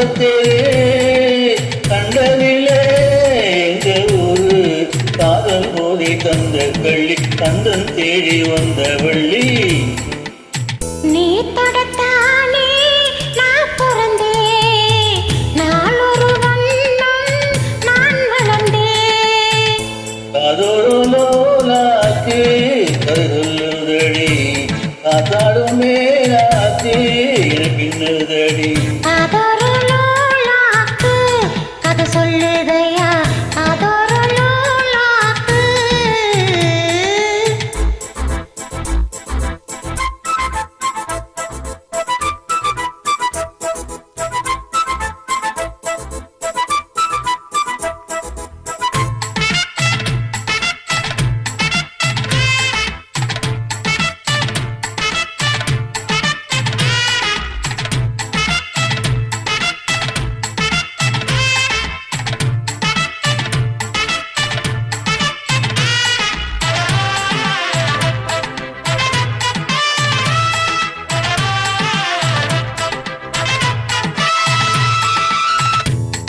பக்கத்திலே கண்டதிலே எங்க ஊரு காதல் போதை தந்த கள்ளி கந்தன் தேடி வந்த வள்ளி நீ தொடத்தானே நான் பிறந்தேன் நாளொரு வண்ணம் நான் வளர்ந்தேன் காதோடு லோலாக்கு கருதுதடி காத்தாடும் மேலாக்கு பின்னுதடி அதொரு லோலாக்கு கதை சொல்லுதையா அதொரு லோலாக்கு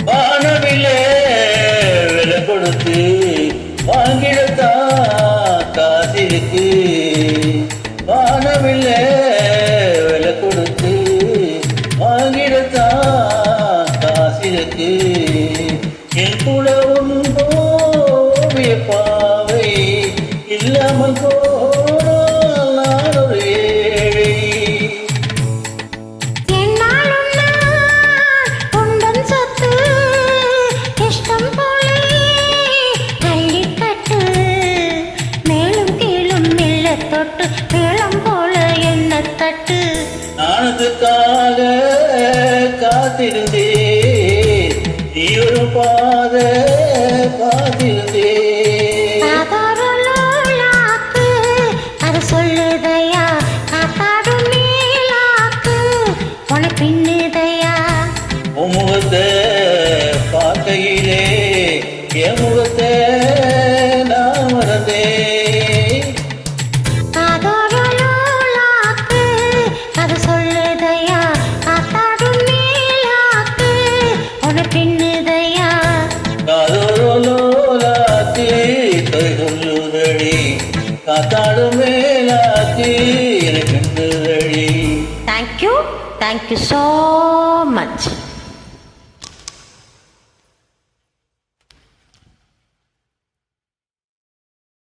வானவிலே விலை கொடுத்து வாங்கிடத்தான் காசிருக்கு வானவிலே விலை கொடுத்து வாங்கிடத்தான் காசிருக்கு என் குலவும் ஓவிய பாவை இல்லாமல் போனால் நான் ஒரு ஏழை என்னாலும் நான் உந்தன் சொத்து இஷ்டம் போலே அள்ளிக்கட்டு மேலும் கீழும் மெல்ல தொட்டு மேளம் போல எண்ணத் தட்டு நாணத்துக்காக காத்திருந்தேன் நீ ஒரு பாத காத்திருந்தேன் அதொரு லோலாக்கு அது சொல்லுதையா காத்தாடும் மேலாக்கு உன பின்னுதையா உன் முகத்தை பார்க்கையிலே என் முகத்தை நான் மறந்தேன் அதொரு லோலாக்கு அது சொல்லுதையா காத்தாடும் மேலாக்கு உன பின்னுதையா காதோரோ லோலாக்கு கை சொல்லுதடி காத்தாடும் மேலாக்கு எனக்கு Thank you so much.